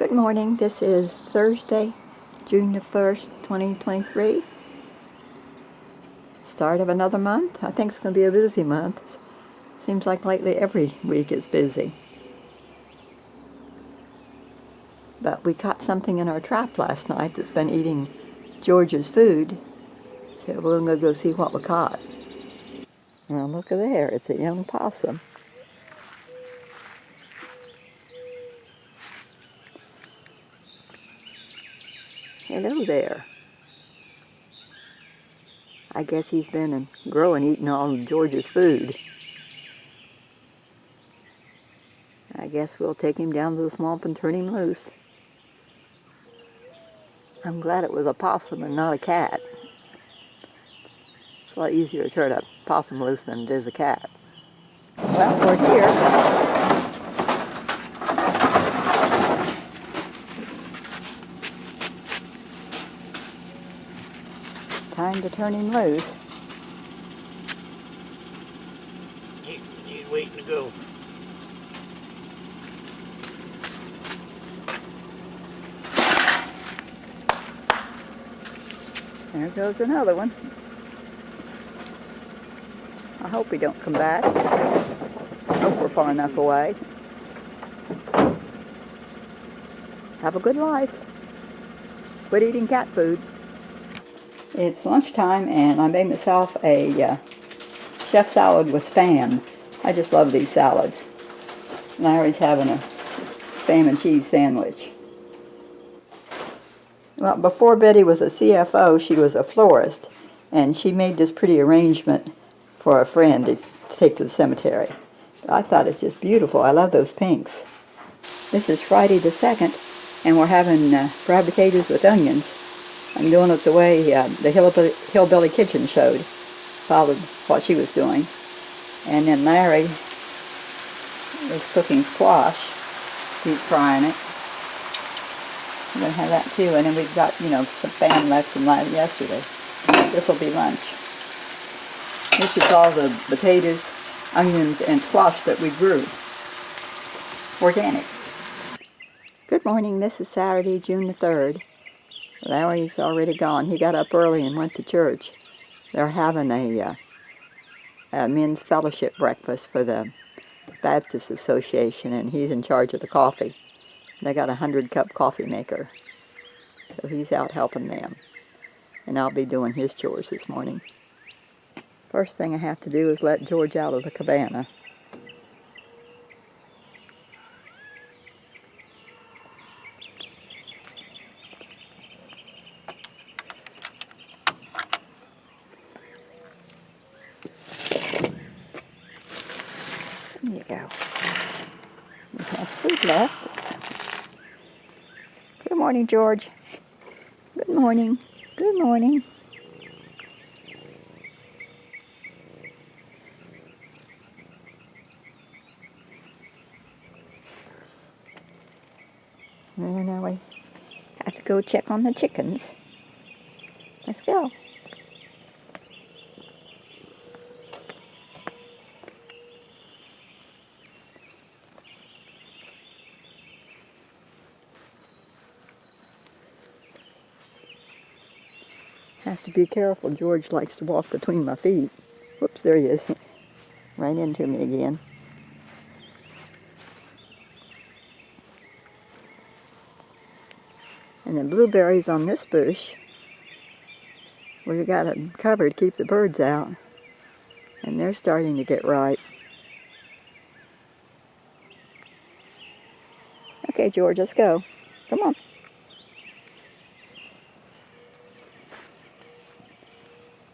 Good morning. This is Thursday, June the 1st, 2023. Start of another month. I think it's going to be a busy month. Seems like lately every week is busy. But we caught something in our trap last night that's been eating George's food. So we're going to go see what we caught. Well, look at there. It's a young possum. Hello there. I guess he's been growing, eating all of George's food. I guess we'll take him down to the swamp and turn him loose. I'm glad it was a possum and not a cat. It's a lot easier to turn a possum loose than it is a cat. Well, we're here. Time to turn him loose. He's waiting to go. There goes another one. I hope he don't come back. I hope we're far enough away. Have a good life. Quit eating cat food. It's lunchtime and I made myself a chef salad with Spam. I just love these salads. Larry's having a Spam and cheese sandwich. Well, before Betty was a CFO, she was a florist, and she made this pretty arrangement for a friend to take to the cemetery. I thought it's just beautiful. I love those pinks. This is Friday the 2nd, and we're having fried potatoes with onions. I'm doing it the way the Hillbilly Kitchen showed. Followed what she was doing. And then Larry is cooking squash, deep frying it. We're going to have that too, and then we've got, some Spam left from yesterday. This will be lunch. This is all the potatoes, onions, and squash that we grew. Organic. Good morning. This is Saturday, June the 3rd. Larry's already gone. He got up early and went to church. They're having a men's fellowship breakfast for the Baptist Association, and he's in charge of the coffee. They got a 100-cup coffee maker, so he's out helping them. And I'll be doing his chores this morning. First thing I have to do is let George out of the cabana. There you go. He has food left. Good morning, George. Good morning. Good morning. And now we have to go check on the chickens. Let's go. Have to be careful. George likes to walk between my feet. Whoops, there he is. Ran into me again. And the blueberries on this bush, we've got it covered to keep the birds out. And they're starting to get ripe. Okay, George, let's go. Come on.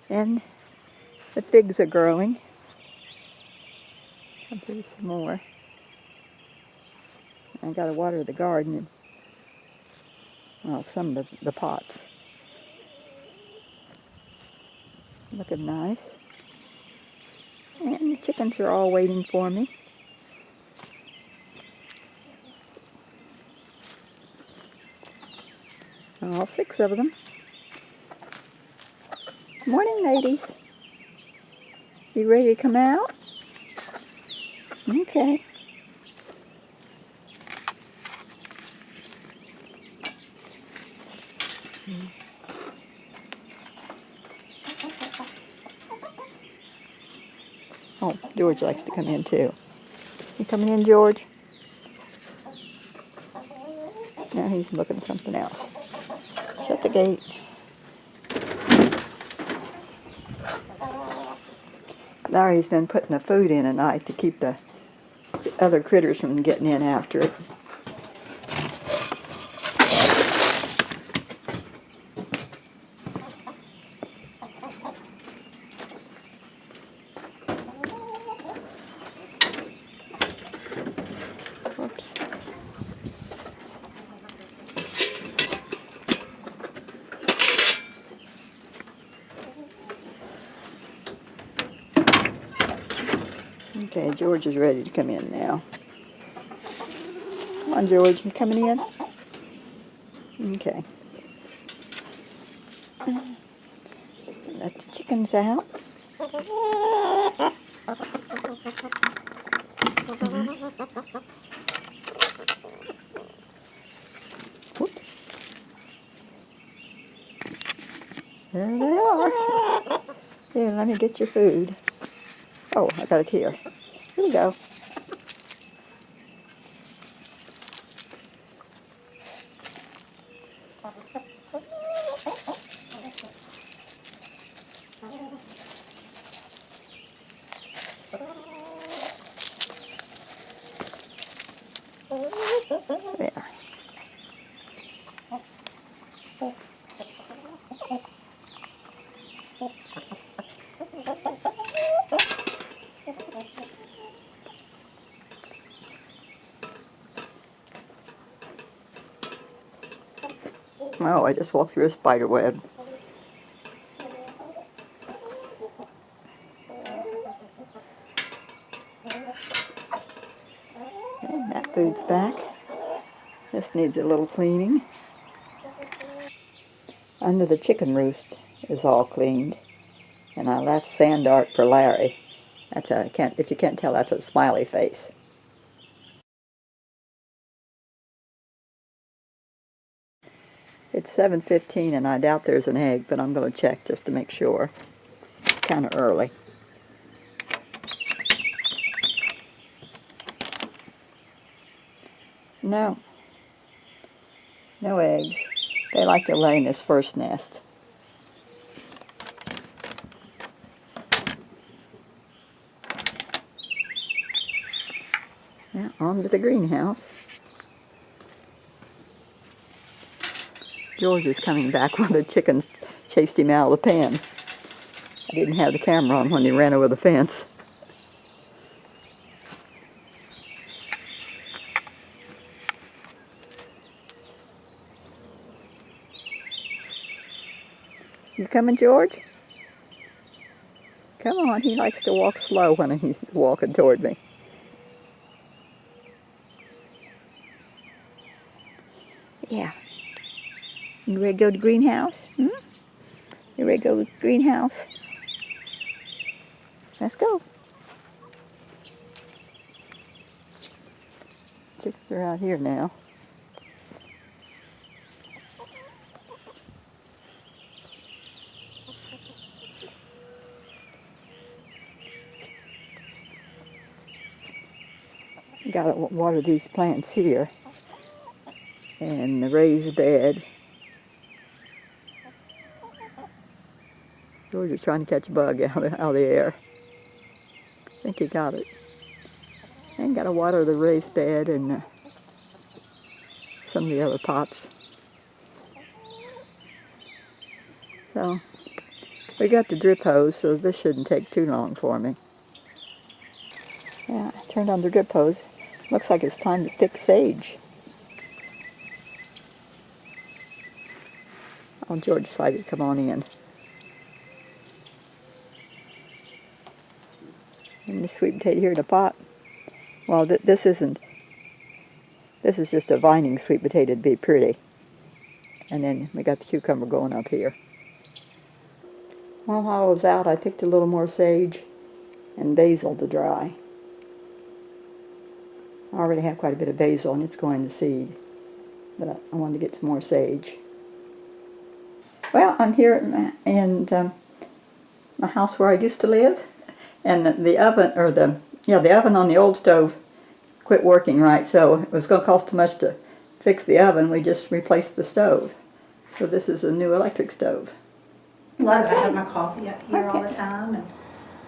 And the figs are growing. I'll do some more. I gotta water the garden. Well, some of the pots. Looking nice. And the chickens are all waiting for me. All 6 of them. Morning, ladies. You ready to come out? Okay. Oh, George likes to come in too. You coming in, George? No, he's looking at something else. Shut the gate. Larry's been putting the food in at night to keep the other critters from getting in after it. Whoops. Okay, George is ready to come in now. Come on, George, you coming in? Okay. Let the chickens out. Whoops. There they are. Here, let me get your food. Oh, I got it here. Here we go. There. Oh, I just walked through a spider web. And that food's back. This needs a little cleaning. Under the chicken roost is all cleaned. And I left sand art for Larry. That's a, if you can't tell, that's a smiley face. It's 7:15 and I doubt there's an egg, but I'm going to check just to make sure. It's kind of early. No. No eggs. They like to lay in this first nest. Yeah, on to the greenhouse. George is coming back when the chickens chased him out of the pen. I didn't have the camera on when he ran over the fence. You coming, George? Come on, he likes to walk slow when he's walking toward me. Yeah. You ready to go to the greenhouse? Hmm? You ready to go to the greenhouse? Let's go. Chickens are out here now. Gotta water these plants here. And the raised bed. George is trying to catch a bug out of the air. I think he got it. And gotta water the raised bed and some of the other pots. So we got the drip hose, so this shouldn't take too long for me. Yeah, I turned on the drip hose. Looks like it's time to pick sage. Oh, George decided to come on in. And the sweet potato here in a pot. Well, this isn't. This is just a vining sweet potato to be pretty. And then we got the cucumber going up here. While I was out, I picked a little more sage and basil to dry. I already have quite a bit of basil and it's going to seed. But I wanted to get some more sage. Well, I'm here in my house where I used to live, and the oven, or the oven on the old stove quit working right, so it was going to cost too much to fix the oven. We just replaced the stove. So this is a new electric stove. Love it. I have my coffee up here all the time. And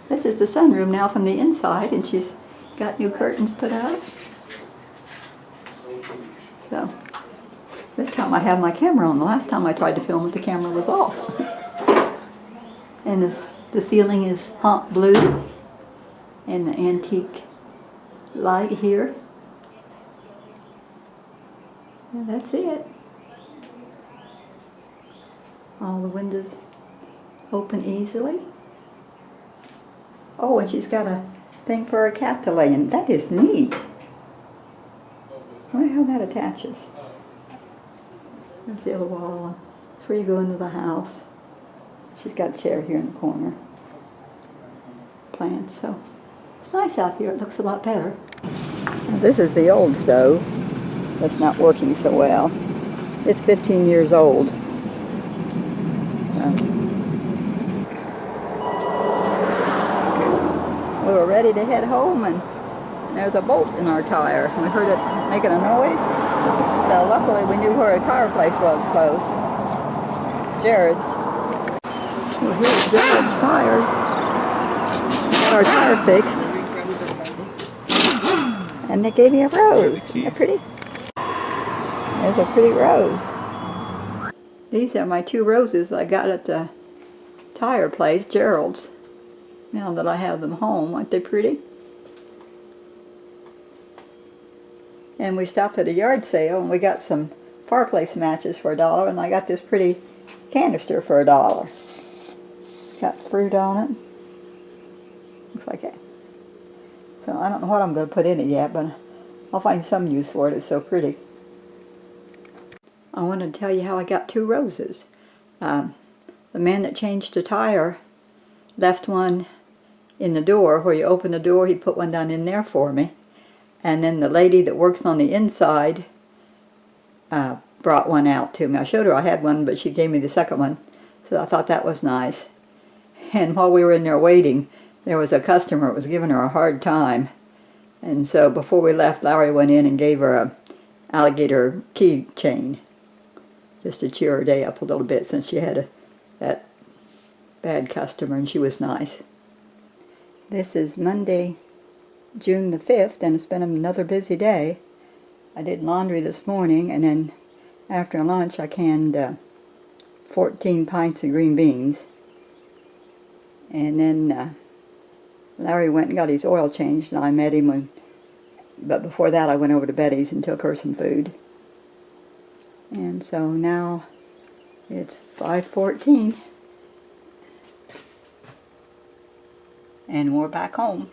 This is the sunroom now from the inside, and she's got new curtains put up. So this time I have my camera on. The last time I tried to film it, the camera was off. And the ceiling is hot blue, and the antique light here. And that's it. All the windows open easily. Oh, and she's got a thing for a cat to lay in. That is neat. I wonder how that attaches. There's the other wall. That's where you go into the house. She's got a chair here in the corner. Plants, so it's nice out here. It looks a lot better. Now, this is the old stove that's not working so well. It's 15 years old. We were ready to head home, and there's a bolt in our tire. We heard it making a noise, so luckily we knew where a tire place was close. Gerald's. Well, here's Gerald's tires. Got our tire fixed. And they gave me a rose. Isn't that pretty? There's a pretty rose. These are my 2 roses I got at the tire place, Gerald's. Now that I have them home, aren't they pretty? And we stopped at a yard sale and we got some fireplace matches for $1, and I got this pretty canister for $1. Got fruit on it. Looks like it. So I don't know what I'm going to put in it yet, but I'll find some use for it. It's so pretty. I wanted to tell you how I got 2 roses. The man that changed the tire left one in the door. Where you open the door, he put one down in there for me. And then the lady that works on the inside brought one out to me. I showed her I had one, but she gave me the second one. So I thought that was nice. And while we were in there waiting, there was a customer that was giving her a hard time. And so before we left, Larry went in and gave her a alligator keychain, just to cheer her day up a little bit, since she had that bad customer, and she was nice. This is Monday, June the 5th, and it's been another busy day. I did laundry this morning, and then after lunch I canned 14 pints of green beans. And then Larry went and got his oil changed, and I met him. But before that I went over to Betty's and took her some food. And so now it's 5:14. And we're back home.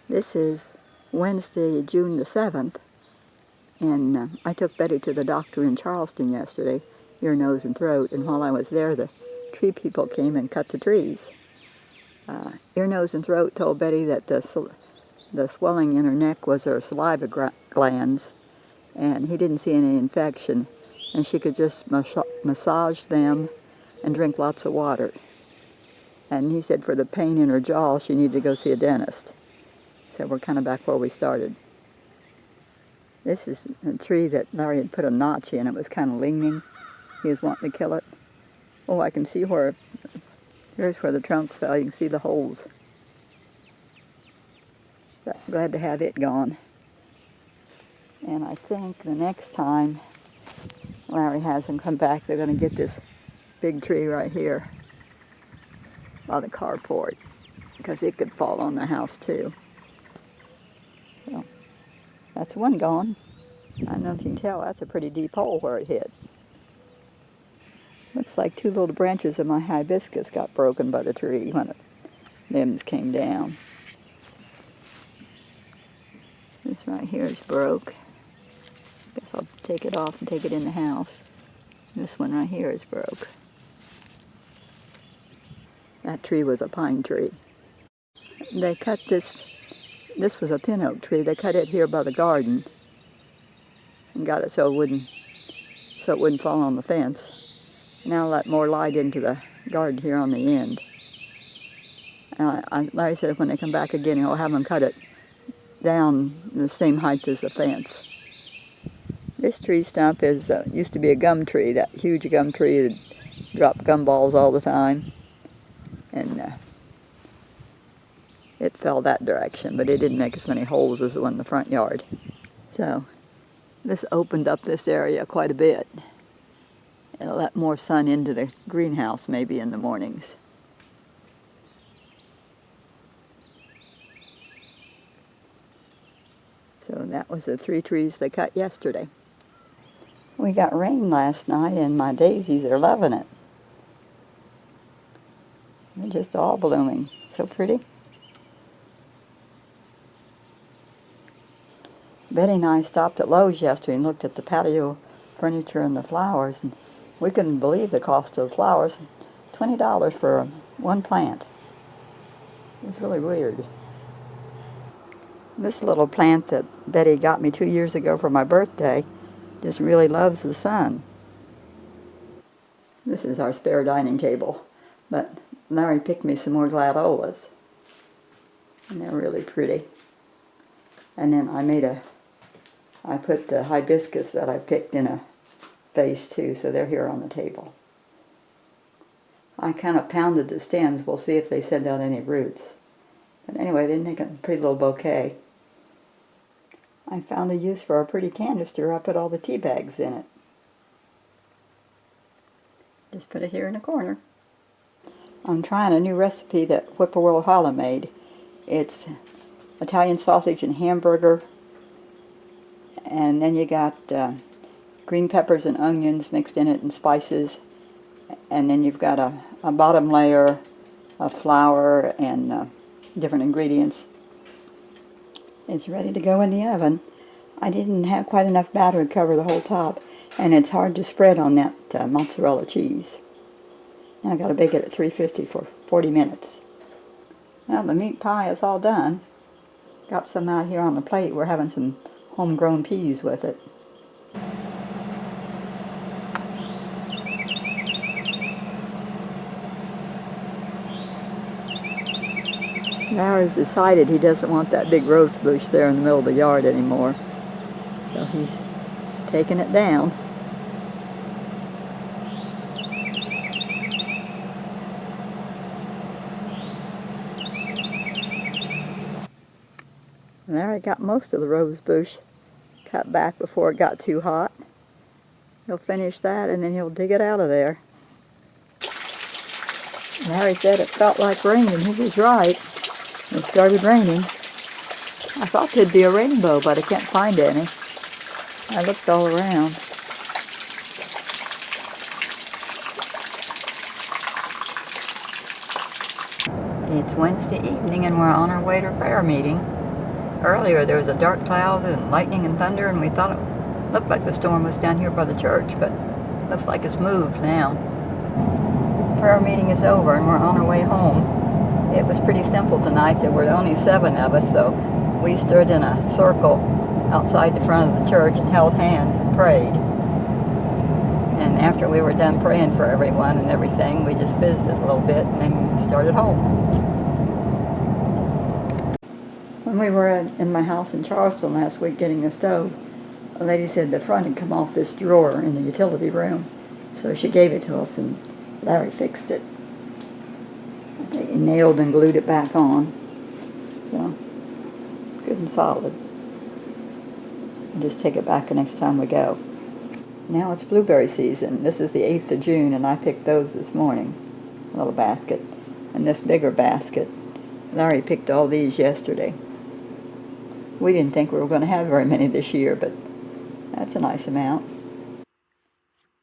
This is Wednesday, June the 7th, and I took Betty to the doctor in Charleston yesterday, ear, nose, and throat, and while I was there, the tree people came and cut the trees. Ear, nose, and throat told Betty that the swelling in her neck was her saliva glands, and he didn't see any infection, and she could just massage them and drink lots of water. And he said for the pain in her jaw, she needed to go see a dentist. So we're kind of back where we started. This is a tree that Larry had put a notch in. It was kind of leaning. He was wanting to kill it. Oh, I can see where, here's where the trunk fell. You can see the holes. But glad to have it gone. And I think the next time Larry has him come back, they're going to get this big tree right here by the carport, because it could fall on the house too. So that's one gone. I don't know if you can tell, that's a pretty deep hole where it hit. Looks like two little branches of my hibiscus got broken by the tree when the limbs came down. This right here is broke. Guess I'll take it off and take it in the house. This one right here is broke. That tree was a pine tree. They cut this was a pin oak tree. They cut it here by the garden and got it so it wouldn't fall on the fence. Now let more light into the garden here on the end. Larry said when they come back again, he'll have them cut it down the same height as the fence. This tree stump used to be a gum tree, that huge gum tree that dropped gumballs all the time. And it fell that direction, but it didn't make as many holes as the one in the front yard. So this opened up this area quite a bit. It'll let more sun into the greenhouse maybe in the mornings. So that was the 3 trees they cut yesterday. We got rain last night and my daisies are loving it. They're just all blooming. So pretty. Betty and I stopped at Lowe's yesterday and looked at the patio furniture and the flowers, and we couldn't believe the cost of the flowers. $20 for one plant. It was really weird. This little plant that Betty got me 2 years ago for my birthday just really loves the sun. This is our spare dining table, but Larry picked me some more gladiolas, and they're really pretty. And then I put the hibiscus that I picked in a vase too, so they're here on the table. I kind of pounded the stems. We'll see if they send out any roots. But anyway, they make a pretty little bouquet. I found a use for a pretty canister. I put all the tea bags in it. Just put it here in the corner. I'm trying a new recipe that Whippoorwill Holla made. It's Italian sausage and hamburger, and then you got green peppers and onions mixed in it and spices, and then you've got a bottom layer of flour and different ingredients. It's ready to go in the oven. I didn't have quite enough batter to cover the whole top, and it's hard to spread on that mozzarella cheese. Now I've got to bake it at 350 for 40 minutes. Now the meat pie is all done. Got some out here on the plate. We're having some homegrown peas with it. Larry's decided he doesn't want that big rose bush there in the middle of the yard anymore. So he's taking it down. Larry got most of the rose bush cut back before it got too hot. He'll finish that and then he'll dig it out of there. Larry said it felt like rain, and he was right. It started raining. I thought there'd be a rainbow, but I can't find any. I looked all around. It's Wednesday evening and we're on our way to prayer meeting. Earlier there was a dark cloud and lightning and thunder, and we thought it looked like the storm was down here by the church, but it looks like it's moved now. Prayer meeting is over and we're on our way home. It was pretty simple tonight. There were only 7 of us, so we stood in a circle outside the front of the church and held hands and prayed. And after we were done praying for everyone and everything, we just visited a little bit and then started home. When we were in my house in Charleston last week getting a stove, a lady said the front had come off this drawer in the utility room. So she gave it to us and Larry fixed it. He nailed and glued it back on. So, good and solid. And just take it back the next time we go. Now it's blueberry season. This is the 8th of June and I picked those this morning. A little basket. And this bigger basket. Larry picked all these yesterday. We didn't think we were going to have very many this year, but that's a nice amount.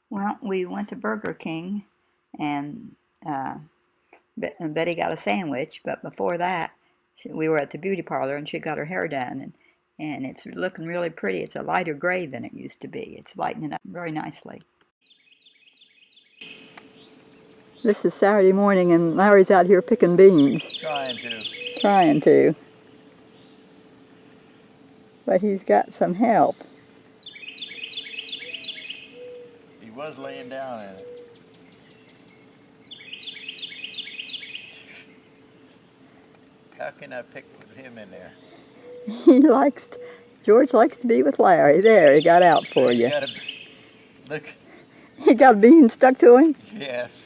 Well, we went to Burger King, and Betty got a sandwich, but before that, we were at the beauty parlor, and she got her hair done, and it's looking really pretty. It's a lighter gray than it used to be. It's lightening up very nicely. This is Saturday morning, and Larry's out here picking beans. Trying to. But he's got some help. He was laying down in it. How can I pick with him in there? George likes to be with Larry. There, he got out for you. Look. He got a bean stuck to him? Yes.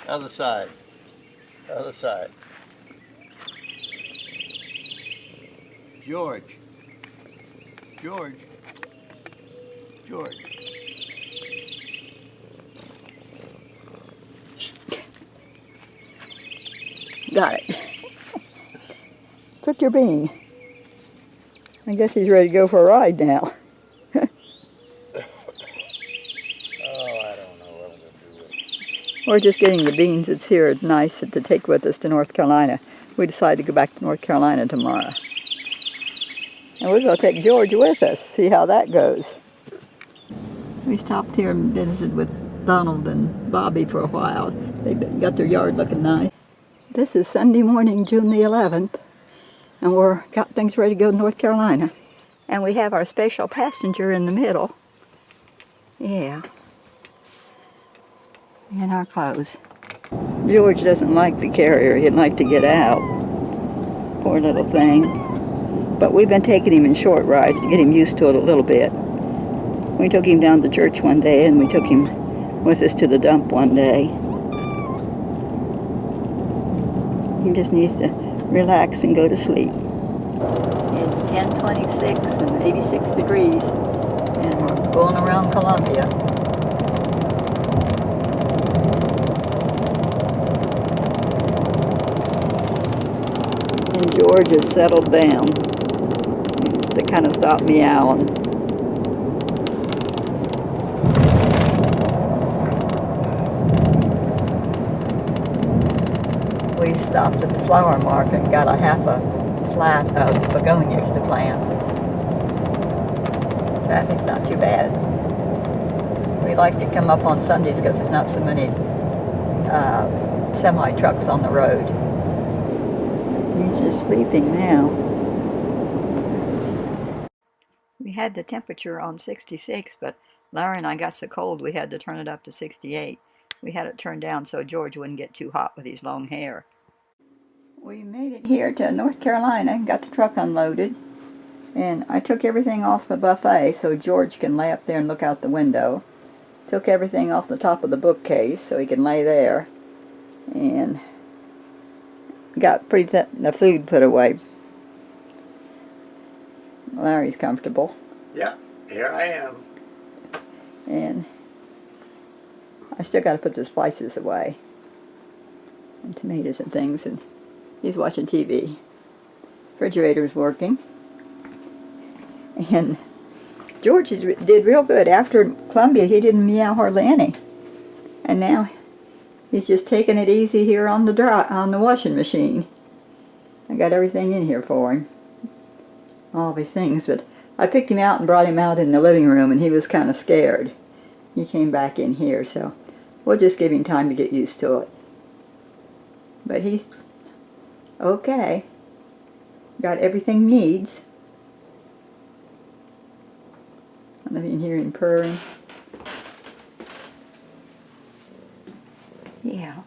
Other side. Other side. George. George. George. Got it. Took your bean. I guess he's ready to go for a ride now. Oh, I don't know what I'm going to do with it. We're just getting the beans that's here. It's nice to take with us to North Carolina. We decided to go back to North Carolina tomorrow. And we're going to take George with us, see how that goes. We stopped here and visited with Donald and Bobby for a while. They got their yard looking nice. This is Sunday morning, June the 11th, and we're got things ready to go to North Carolina. And we have our special passenger in the middle. Yeah. In our clothes. George doesn't like the carrier. He'd like to get out. Poor little thing. But we've been taking him in short rides to get him used to it a little bit. We took him down to church one day, and we took him with us to the dump one day. He just needs to relax and go to sleep. It's 10:26 and 86 degrees, and we're going around Columbia. George has settled down. He's to kind of stop meowing. We stopped at the flower market and got a half a flat of begonias to plant. Traffic's not too bad. We like to come up on Sundays because there's not so many semi-trucks on the road. He's just sleeping now. We had the temperature on 66, but Larry and I got so cold we had to turn it up to 68. We had it turned down so George wouldn't get too hot with his long hair. We made it here to North Carolina and got the truck unloaded. And I took everything off the buffet so George can lay up there and look out the window. Took everything off the top of the bookcase so he can lay there. And got the food put away. Larry's comfortable. Yeah, here I am. And I still got to put the spices away. And tomatoes and things. And he's watching TV. Refrigerator's working. And George did real good. After Columbia, he didn't meow hardly any. And now he's just taking it easy here on the washing machine. I got everything in here for him. All these things. But I picked him out and brought him out in the living room, and he was kind of scared. He came back in here, so we'll just give him time to get used to it. But he's okay. Got everything he needs. I don't know if you can hear him purring. Yeah.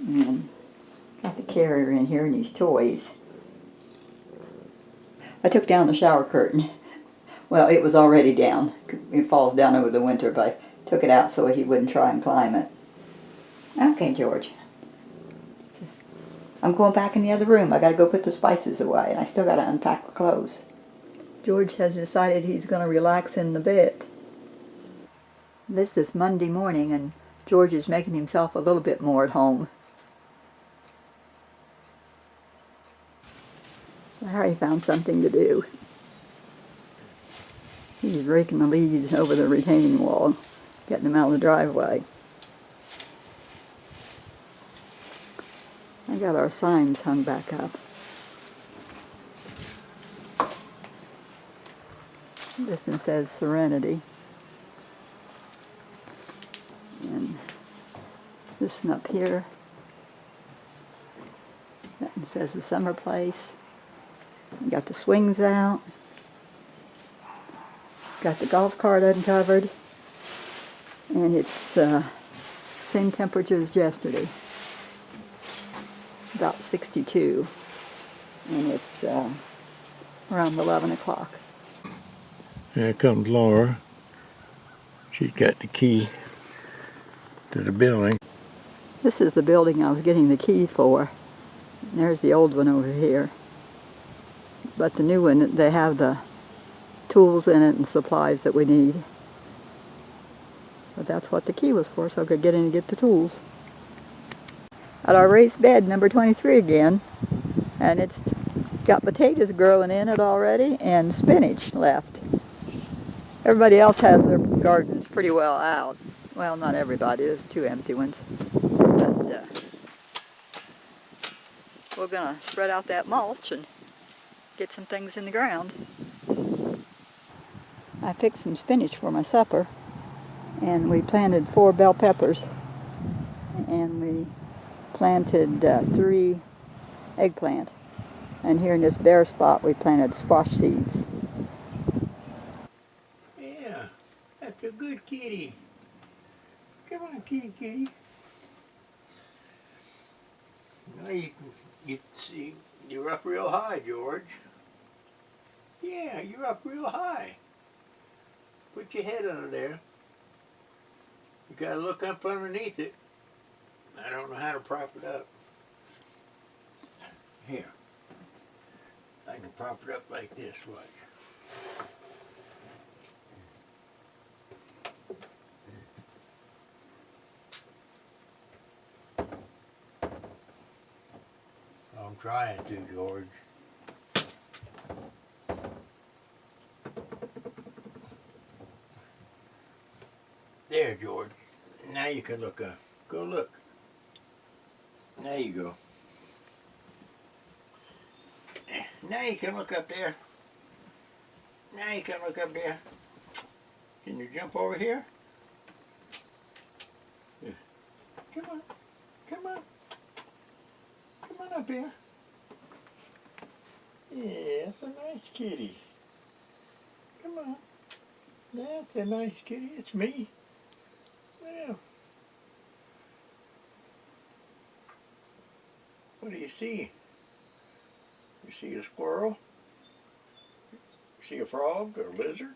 And got the carrier in here and these toys. I took down the shower curtain. Well, it was already down. It falls down over the winter, but I took it out so he wouldn't try and climb it. Okay, George. I'm going back in the other room. I got to go put the spices away, and I still got to unpack the clothes. George has decided he's going to relax in the bed. This is Monday morning, and George is making himself a little bit more at home. Larry found something to do. He's raking the leaves over the retaining wall, getting them out of the driveway. I got our signs hung back up. This one says Serenity. And this one up here, that one says the Summer Place. We got the swings out. Got the golf cart uncovered. And it's same temperature as yesterday. About 62. And it's around 11 o'clock. Here comes Laura. She's got the key to the building. This is the building I was getting the key for. And there's the old one over here. But the new one, they have the tools in it and supplies that we need. But that's what the key was for, so I could get in and get the tools. At our raised bed, number 23 again. And it's got potatoes growing in it already and spinach left. Everybody else has their gardens pretty well out. Well, not everybody. There's 2 empty ones. But we're going to spread out that mulch and get some things in the ground. I picked some spinach for my supper, and we planted 4 bell peppers, and we planted 3 eggplant. And here in this bare spot we planted squash seeds. Yeah, that's a good kitty. Come on, kitty, kitty. Now you're up real high, George. Yeah, you're up real high. Put your head under there. You gotta look up underneath it. I don't know how to prop it up. Here. I can prop it up like this, watch. trying to, George. There, George. Now you can look up. Go look. There you go. Now you can look up there. Now you can look up there. Can you jump over here? Yeah. Come on. Come on. Come on up here. Yeah, that's a nice kitty. Come on. That's a nice kitty. It's me. Well. What do you see? You see a squirrel? You see a frog or a lizard?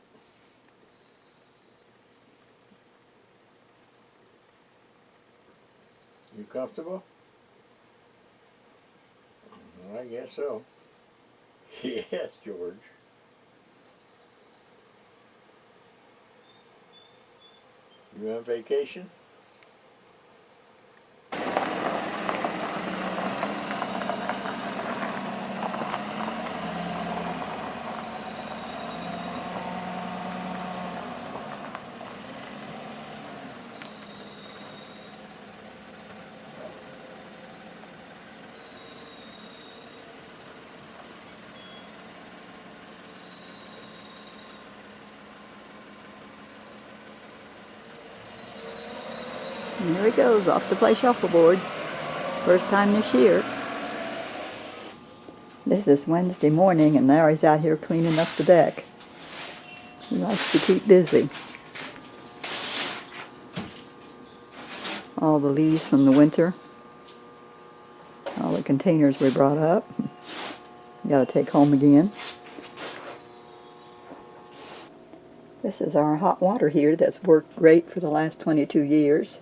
You comfortable? I guess so. Yes, George. You on vacation? And there he goes, off to play shuffleboard. First time this year. This is Wednesday morning, and Larry's out here cleaning up the deck. He likes to keep busy. All the leaves from the winter. All the containers we brought up. You gotta take home again. This is our hot water heater that's worked great for the last 22 years.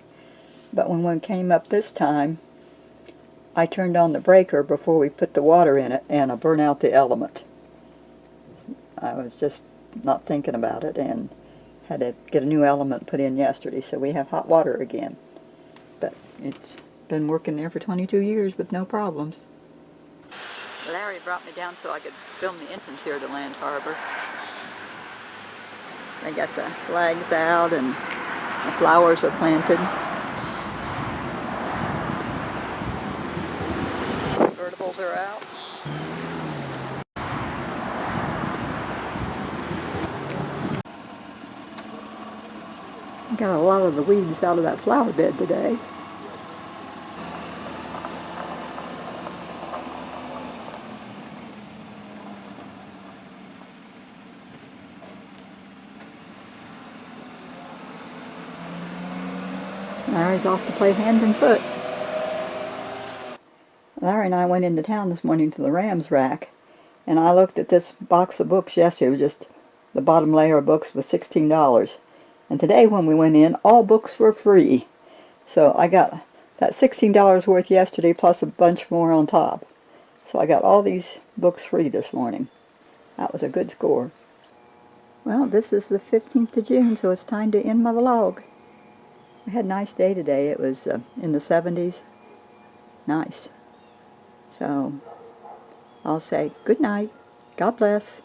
But when one came up this time, I turned on the breaker before we put the water in it, and I burned out the element. I was just not thinking about it and had to get a new element put in yesterday, so we have hot water again. But it's been working there for 22 years with no problems. Larry brought me down so I could film the entrance here to Land Harbor. They got the flags out and the flowers are planted. Convertibles are out. Got a lot of the weeds out of that flower bed today. Larry's off to play hand and foot. Larry and I went into town this morning to the Rams rack, and I looked at this box of books yesterday. It was just the bottom layer of books was $16. And today when we went in, all books were free. So I got that $16 worth yesterday plus a bunch more on top. So I got all these books free this morning. That was a good score. Well, this is the 15th of June, so it's time to end my vlog. We had a nice day today. It was in the 70s. Nice. So I'll say good night. God bless.